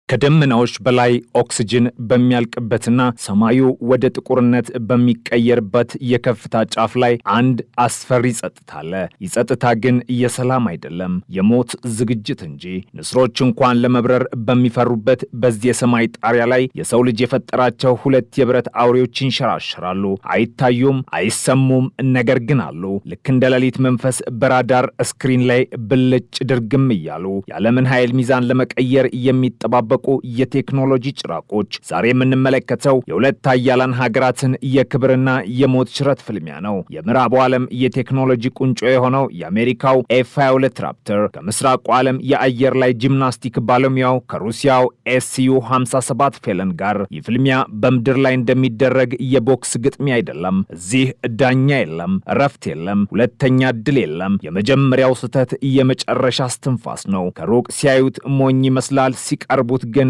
ከደመናዎች በላይ ኦክሲጅን በሚያልቅበትና ሰማዩ ወደ ጥቁርነት በሚቀየርበት የከፍታ ጫፍ ላይ አንድ አስፈሪ ጸጥታ አለ። ይህ ጸጥታ ግን የሰላም አይደለም፣ የሞት ዝግጅት እንጂ። ንስሮች እንኳን ለመብረር በሚፈሩበት በዚህ የሰማይ ጣሪያ ላይ የሰው ልጅ የፈጠራቸው ሁለት የብረት አውሬዎች ይንሸራሸራሉ። አይታዩም፣ አይሰሙም፣ ነገር ግን አሉ። ልክ እንደ ሌሊት መንፈስ በራዳር ስክሪን ላይ ብልጭ ድርግም እያሉ የዓለምን ኃይል ሚዛን ለመቀየር የሚጠባበቁ የቴክኖሎጂ ጭራቆች። ዛሬ የምንመለከተው የሁለት ኃያላን ሀገራትን የክብርና የሞት ሽረት ፍልሚያ ነው። የምዕራቡ ዓለም የቴክኖሎጂ ቁንጮ የሆነው የአሜሪካው ኤፍ-22 ራፕተር ከምስራቁ ዓለም የአየር ላይ ጂምናስቲክ ባለሙያው ከሩሲያው SU-57 ፌለን ጋር። ይህ ፍልሚያ በምድር ላይ እንደሚደረግ የቦክስ ግጥሚያ አይደለም። እዚህ ዳኛ የለም፣ እረፍት የለም፣ ሁለተኛ ዕድል የለም። የመጀመሪያው ስህተት የመጨረሻ እስትንፋስ ነው። ከሩቅ ሲያዩት ሞኝ ይመስላል፣ ሲቀርቡት ግን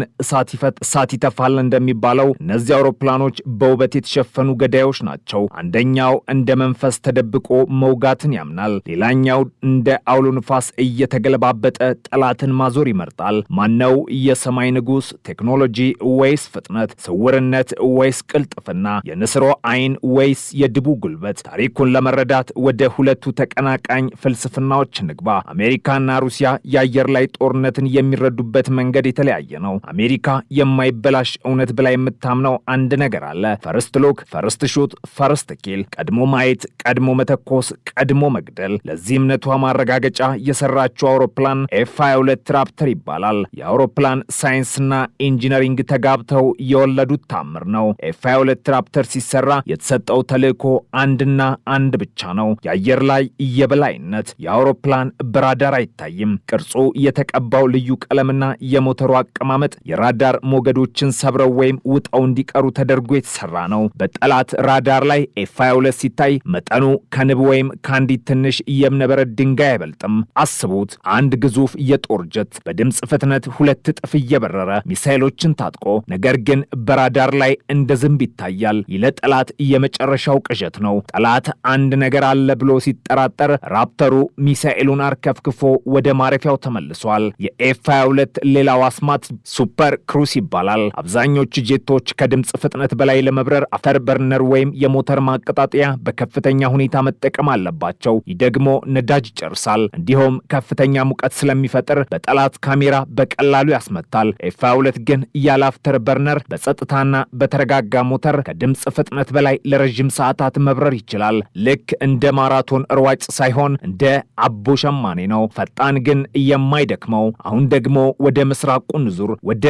እሳት ይተፋል እንደሚባለው እነዚህ አውሮፕላኖች በውበት የተሸፈኑ ገዳዮች ናቸው። አንደኛው እንደ መንፈስ ተደብቆ መውጋትን ያምናል። ሌላኛው እንደ አውሎ ንፋስ እየተገለባበጠ ጠላትን ማዞር ይመርጣል። ማነው የሰማይ ንጉሥ? ቴክኖሎጂ ወይስ ፍጥነት? ስውርነት ወይስ ቅልጥፍና? የንስሮ አይን ወይስ የድቡ ጉልበት? ታሪኩን ለመረዳት ወደ ሁለቱ ተቀናቃኝ ፍልስፍናዎች ንግባ። አሜሪካና ሩሲያ የአየር ላይ ጦርነትን የሚረዱበት መንገድ የተለያየ ነው። አሜሪካ የማይበላሽ እውነት ብላ የምታምነው አንድ ነገር አለ። ፈርስት ሉክ፣ ፈርስት ሹት፣ ፈርስት ኪል። ቀድሞ ማየት፣ ቀድሞ መተኮስ፣ ቀድሞ መግደል። ለዚህ እምነቷ ማረጋገጫ የሰራችው አውሮፕላን ኤፍ-22 ራፕተር ይባላል። የአውሮፕላን ሳይንስና ኢንጂነሪንግ ተጋብተው የወለዱት ታምር ነው። ኤፍ-22 ራፕተር ሲሰራ የተሰጠው ተልዕኮ አንድና አንድ ብቻ ነው፣ የአየር ላይ የበላይነት። የአውሮፕላን በራዳር አይታይም። ቅርጹ የተቀባው ልዩ ቀለምና የሞተሩ አቀማመጥ የራዳር ሞገዶችን ሰብረው ወይም ውጠው እንዲቀሩ ተደርጎ የተሰራ ነው። በጠላት ራዳር ላይ ኤፍ-22 ሲታይ መጠኑ ከንብ ወይም ከአንዲት ትንሽ የእብነበረድ ድንጋይ አይበልጥም። አስቡት፣ አንድ ግዙፍ የጦር ጀት በድምፅ ፍጥነት 2 እጥፍ እየበረረ ሚሳይሎችን ታጥቆ፣ ነገር ግን በራዳር ላይ እንደ ዝንብ ይታያል። ይህ ለጠላት የመጨረሻው ቅዠት ነው። ጠላት አንድ ነገር አለ ብሎ ሲጠራጠር ራፕተሩ ሚሳኤሉን አርከፍክፎ ወደ ማረፊያው ተመልሷል። የኤፍ-22 ሌላው አስማት ሱፐር ክሩስ ይባላል። አብዛኞቹ ጄቶች ከድምፅ ፍጥነት በላይ ለመብረር አፈር በርነር ወይም የሞተር ማቀጣጠያ በከፍተኛ ሁኔታ መጠቀም አለባቸው። ይህ ደግሞ ነዳጅ ይጨርሳል፣ እንዲሁም ከፍተኛ ሙቀት ስለሚፈጥር በጠላት ካሜራ በቀላሉ ያስመታል። ኤፍ-22 ግን ያለ አፍተር በርነር በጸጥታና በተረጋጋ ሞተር ከድምፅ ፍጥነት በላይ ለረጅም ሰዓታት መብረር ይችላል። ልክ እንደ ማራቶን ሯጭ ሳይሆን እንደ አቦ ሸማኔ ነው፣ ፈጣን ግን የማይደክመው። አሁን ደግሞ ወደ ምስራቁ ንዙር፣ ወደ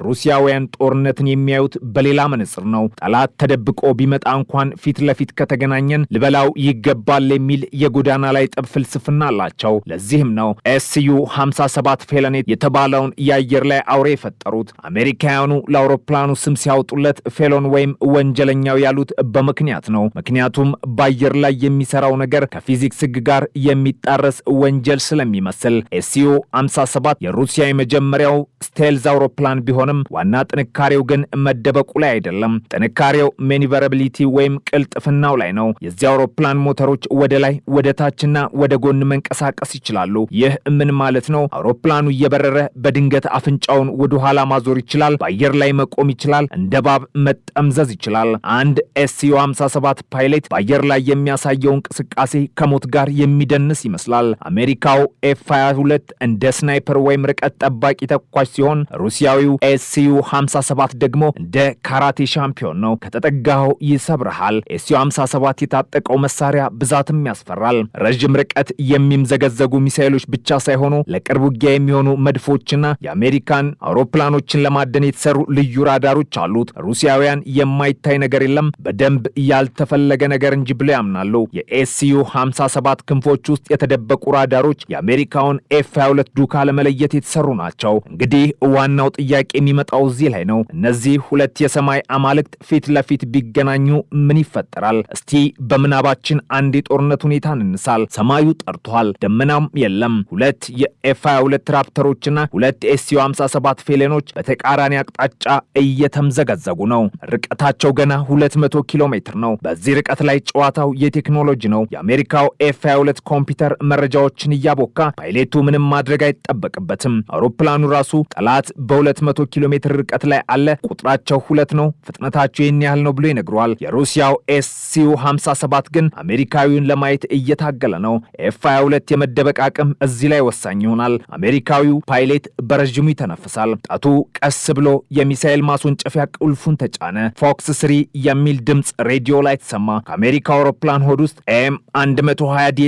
ሩሲያውያን ጦርነትን የሚያዩት በሌላ መነጽር ነው። ጠላት ተደብቆ ቢመጣ እንኳን ፊት ለፊት ከተገናኘን ልበላው ይገባል የሚል የጎዳና ላይ ጠብ ፍልስፍና አላቸው። ለዚህም ነው SU-57 ፌለን የተባለውን የአየር ላይ አውሬ የፈጠሩት። አሜሪካውያኑ ለአውሮፕላኑ ስም ሲያወጡለት ፌሎን ወይም ወንጀለኛው ያሉት በምክንያት ነው። ምክንያቱም በአየር ላይ የሚሰራው ነገር ከፊዚክስ ሕግ ጋር የሚጣረስ ወንጀል ስለሚመስል። SU-57 የሩሲያ የመጀመሪያው ስቴልዝ አውሮፕላን ቢሆንም ዋና ጥንካሬው ግን መደበቁ ላይ አይደለም። ጥንካሬው ማኒቨራቢሊቲ ወይም ቅልጥፍናው ላይ ነው። የዚህ አውሮፕላን ሞተሮች ወደ ላይ፣ ወደ ታችና ወደ ጎን መንቀሳቀስ ይችላሉ። ይህ ምን ማለት ነው? አውሮፕላኑ እየበረረ በድንገት አፍንጫውን ወደ ኋላ ማዞር ይችላል። በአየር ላይ መቆም ይችላል። እንደ እባብ መጠምዘዝ ይችላል። አንድ SU-57 ፓይለት በአየር ላይ የሚያሳየው እንቅስቃሴ ከሞት ጋር የሚደንስ ይመስላል። አሜሪካው ኤፍ-22 እንደ ስናይፐር ወይም ርቀት ጠባቂ ተኳሽ ሲሆን ሩሲያዊው SU-57 ደግሞ እንደ ካራቴ ሻምፒዮን ነው። ከተጠጋው ይሰብርሃል። SU-57 የታጠቀው መሳሪያ ብዛትም ያስፈራል። ረጅም ርቀት የሚምዘገዘጉ ሚሳኤሎች ብቻ ሳይሆኑ ለቅርብ ውጊያ የሚሆኑ መድፎችና የአሜሪካን አውሮፕላኖችን ለማደን የተሰሩ ልዩ ራዳሮች አሉት። ሩሲያውያን የማይታይ ነገር የለም፣ በደንብ ያልተፈለገ ነገር እንጂ ብለው ያምናሉ። የSU-57 ክንፎች ውስጥ የተደበቁ ራዳሮች የአሜሪካውን ኤፍ-22 ዱካ ለመለየት የተሰሩ ናቸው። እንግዲህ ዋናው ጥያቄ የሚመጣው እዚህ ላይ ነው። እነዚህ ሁለት የሰማይ አማልክት ፊት ለፊት ቢገናኙ ምን ይፈጠራል? እስቲ በምናባችን አንድ የጦርነት ሁኔታ እንሳል። ሰማዩ ጠርቷል፣ ደመናም የለም። ሁለት የኤፍ-22 ራፕተሮችና ሁለት SU-57 ፌሌኖች በተቃራኒ አቅጣጫ እየተምዘገዘጉ ነው። ርቀታቸው ገና 200 ኪሎ ሜትር ነው። በዚህ ርቀት ላይ ጨዋታው የቴክኖሎጂ ነው። የአሜሪካው ኤፍ-22 ኮምፒውተር መረጃዎችን እያቦካ ፓይሌቱ ምንም ማድረግ አይጠበቅበትም። አውሮፕላኑ ራሱ ጠላት ጠላት በ200 ኪሎ ሜትር ርቀት ላይ አለ፣ ቁጥራቸው 2 ነው፣ ፍጥነታቸው ይህን ያህል ነው ብሎ ይነግረዋል። የሩሲያው SU-57 ግን አሜሪካዊውን ለማየት እየታገለ ነው። F-22 የመደበቅ አቅም እዚህ ላይ ወሳኝ ይሆናል። አሜሪካዊው ፓይሌት በረዥሙ ይተነፍሳል። ጣቱ ቀስ ብሎ የሚሳኤል ማስወንጨፊያ ቁልፉን ተጫነ። ፎክስ 3 የሚል ድምፅ ሬዲዮ ላይ ተሰማ። ከአሜሪካ አውሮፕላን ሆድ ውስጥ M120D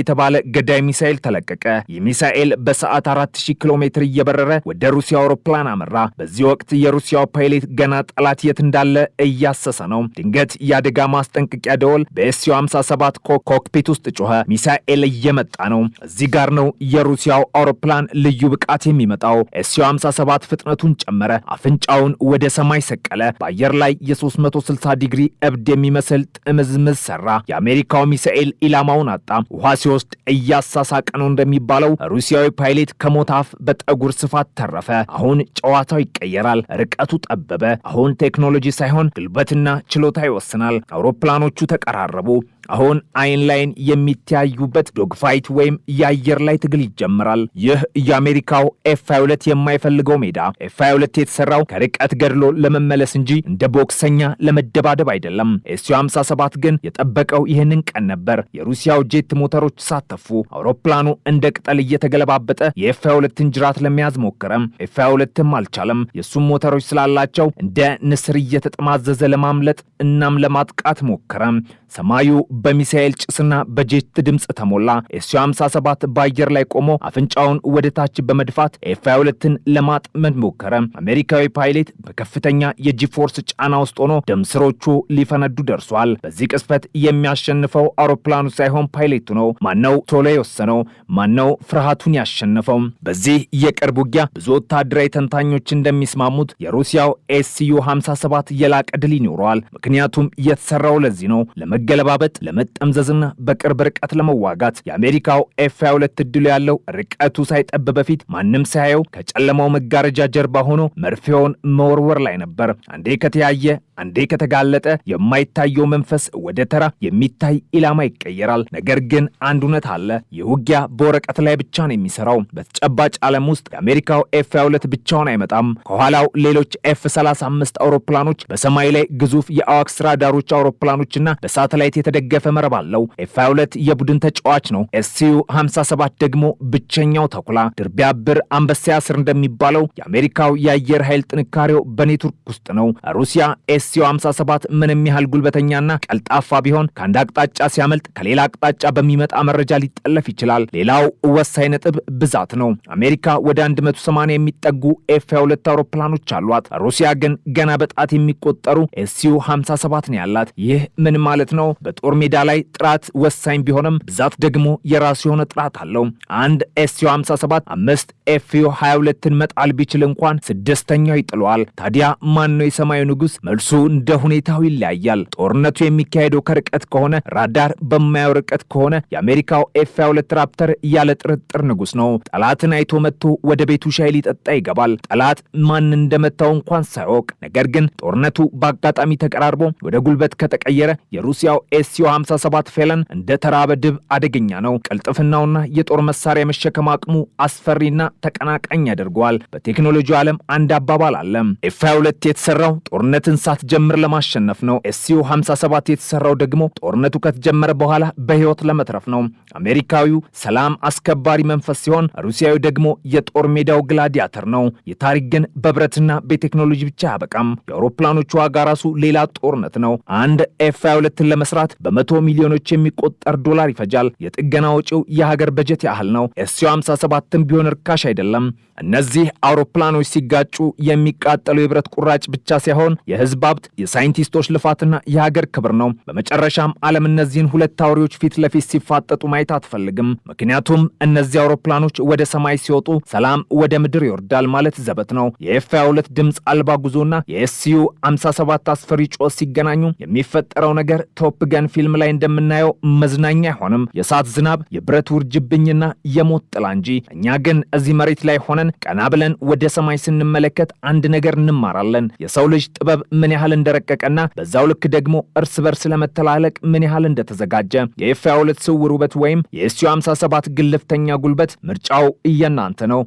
የተባለ ገዳይ ሚሳኤል ተለቀቀ። ይህ ሚሳኤል በሰዓት 4000 ኪሎ ሜትር እየበረረ ወደ ሩሲያ አውሮፕላን አመራ። በዚህ ወቅት የሩሲያው ፓይሌት ገና ጠላት የት እንዳለ እያሰሰ ነው። ድንገት የአደጋ ማስጠንቀቂያ ደወል በSU-57 ኮክፒት ውስጥ ጮኸ። ሚሳኤል እየመጣ ነው። እዚህ ጋር ነው የሩሲያው አውሮፕላን ልዩ ብቃት የሚመጣው። SU-57 ፍጥነቱን ጨመረ። አፍንጫውን ወደ ሰማይ ሰቀለ። በአየር ላይ የ360 ዲግሪ እብድ የሚመስል ጥምዝምዝ ሰራ። የአሜሪካው ሚሳኤል ኢላማውን አጣ። ውሃ ሲወስድ እያሳሳቀ ነው እንደሚባለው ሩሲያዊ ፓይሌት ከሞት አፍ በጠጉር ስፋት ተረፈ። አሁን ጨዋታው ይቀየራል። ርቀቱ ጠበበ። አሁን ቴክኖሎጂ ሳይሆን ጉልበትና ችሎታ ይወስናል። አውሮፕላኖቹ ተቀራረቡ። አሁን አይን ላይን የሚተያዩበት ዶግፋይት ወይም የአየር ላይ ትግል ይጀምራል። ይህ የአሜሪካው F-22 የማይፈልገው ሜዳ። F-22 የተሰራው ከርቀት ገድሎ ለመመለስ እንጂ እንደ ቦክሰኛ ለመደባደብ አይደለም። SU-57 ግን የጠበቀው ይህንን ቀን ነበር። የሩሲያው ጄት ሞተሮች ሳተፉ። አውሮፕላኑ እንደ ቅጠል እየተገለባበጠ የF-22ን ጅራት ለመያዝ ሞከረም። F-22ም አልቻለም። የሱም ሞተሮች ስላላቸው እንደ ንስር እየተጠማዘዘ ለማምለጥ እናም ለማጥቃት ሞከረም። ሰማዩ በሚሳኤል ጭስና በጄት ድምፅ ተሞላ። SU-57 በአየር ላይ ቆሞ አፍንጫውን ወደ ታች በመድፋት F-22ን ለማጥመድ ሞከረ። አሜሪካዊ ፓይሌት በከፍተኛ የጂፎርስ ጫና ውስጥ ሆኖ ደምስሮቹ ሊፈነዱ ደርሷል። በዚህ ቅስፈት የሚያሸንፈው አውሮፕላኑ ሳይሆን ፓይሌቱ ነው። ማነው ቶሎ የወሰነው? ማነው ፍርሃቱን ያሸነፈው? በዚህ የቅርብ ውጊያ ብዙ ወታደራዊ ተንታኞች እንደሚስማሙት የሩሲያው SU-57 የላቀ ድል ይኖረዋል። ምክንያቱም የተሰራው ለዚህ ነው፣ ለመገለባበጥ፣ ለመጠምዘዝና በቅርብ ርቀት ለመዋጋት። የአሜሪካው F-22 እድሉ ያለው ርቀቱ ሳይጠብ በፊት ማንም ሳያየው ከጨለማው መጋረጃ ጀርባ ሆኖ መርፌውን መወርወር ላይ ነበር። አንዴ ከተያየ፣ አንዴ ከተጋለጠ የማይታየው መንፈስ ወደ ተራ የሚታይ ኢላማ ይቀየራል። ነገር ግን አንድ እውነት አለ። ይህ ውጊያ በወረቀት ላይ ብቻ ነው የሚሰራው። በተጨባጭ ዓለም ውስጥ የአሜሪካው F-22 ብቻውን አይመጣም። ከኋላው ሌሎች F-35 አውሮፕላኖች፣ በሰማይ ላይ ግዙፍ የአዋክስ ራዳሮች አውሮፕላኖችና በሳተላይት የተደገፈ መረብ አለው። F-22 የቡድን ተጫዋች ነው። SU-57 ደግሞ ብቸኛው ተኩላ። ድር ቢያብር አንበሳ ያስር እንደሚባለው የአሜሪካው የአየር ኃይል ጥንካሬው በኔትወርክ ውስጥ ነው። ሩሲያ SU-57 ምንም ያህል ጉልበተኛና ቀልጣፋ ቢሆን ከአንድ አቅጣጫ ሲያመልጥ ከሌላ አቅጣጫ በሚመጣ መረጃ ሊጠለፍ ይችላል። ሌላው ወሳኝ ነጥብ ብዛት ነው። አሜሪካ ወደ 180 የሚጠጉ F-22 አውሮፕላኖች አሏት። ሩሲያ ግን ገና በጣት የሚቆጠሩ SU-57 ነው ያላት። ይህ ምን ማለት ነው? በጦር ሜዳ ላይ ጥራት ወሳኝ ቢሆንም ብዛት ደግሞ የራሱ የሆነ ጥራት አለው። አንድ SU-57 5 F-22ን መጣል ቢችል እንኳን ስድስተኛው ይጥለዋል። ታዲያ ማን ነው የሰማዩ ንጉሥ? መልሱ እንደ ሁኔታው ይለያያል። ጦርነቱ የሚካሄደው ከርቀት ከሆነ፣ ራዳር በማያው ርቀት ከሆነ የአሜሪካው F-22 ራፕተር ያለ ጥርጥር ንጉሥ ነው። ጠላትን አይቶ መጥቶ ወደ ቤቱ ሻይ ሊጠጣ ይገባል። ጠላት ማን እንደመታው እንኳን ሳይወቅ። ነገር ግን ጦርነቱ በአጋጣሚ ተቀራርቦ ወደ ጉልበት ከተቀየረ የሩሲያው SU-57 ፌለን እንደ ተራበ ድብ አደገኛ ነው። ቅልጥፍናውና የጦር መሳሪያ መሸከም አቅሙ አስፈሪና ተቀናቃኝ ያደርገዋል። በቴክኖሎጂው ዓለም አንድ አባባል አለ። F-22 የተሰራው ጦርነትን ሳትጀምር ለማሸነፍ ነው። SU-57 የተሰራው ደግሞ ጦርነቱ ከተጀመረ በኋላ በሕይወት ለመትረፍ ነው። አሜሪካዊው ሰላም አስከባሪ መንፈስ ሲሆን፣ ሩሲያዊ ደግሞ የጦር ሜዳው ግላዲያተር ነው። የታሪክ ግን በብረትና በቴክኖሎጂ ብቻ አያበቃም። የአውሮፕላኖቹ ዋጋ ራሱ ሌላ ጦርነት ነው። አንድ F-22ን ለመስራት በመቶ ሚሊዮኖች የሚቆጠር ዶላር ይፈጃል። የጥገና ወጪው የሀገር በጀት ያህል ነው። SU-57ም ቢሆን ርካሽ አይደለም። እነዚህ አውሮፕላኖች ሲጋጩ የሚቃጠለው የብረት ቁራጭ ብቻ ሳይሆን የህዝብ ሀብት፣ የሳይንቲስቶች ልፋትና የሀገር ክብር ነው። በመጨረሻም ዓለም እነዚህን ሁለት አውሬዎች ፊት ለፊት ሲፋጠጡ ማየት አትፈልግም። ምክንያቱም እነዚህ አውሮፕላኖች ወደ ሰማይ ሲወጡ ሰላም ወደ ምድር ይወርዳል ማለት ዘበት ነው። የF-22 ድምፅ አልባ ጉዞና የSU-57 አስፈሪ ጮት ሲገናኙ የሚፈጠረው ነገር ቶፕ ገን ፊልም ላይ እንደምናየው መዝናኛ አይሆንም። የእሳት ዝናብ፣ የብረት ውርጅብኝና የሞት ጥላ እንጂ። እኛ ግን እዚህ መሬት ላይ ሆነን ቀና ብለን ወደ ሰማይ ስንመለከት አንድ ነገር እንማራለን። የሰው ልጅ ጥበብ ምን ያህል እንደረቀቀና በዛው ልክ ደግሞ እርስ በርስ ለመተላለቅ ምን ያህል እንደተዘጋጀ። የF-22 ስውር ውበት ወይም የSU-57 ግልፍተኛ ጉልበት ምርጫው እየናንተ ነው።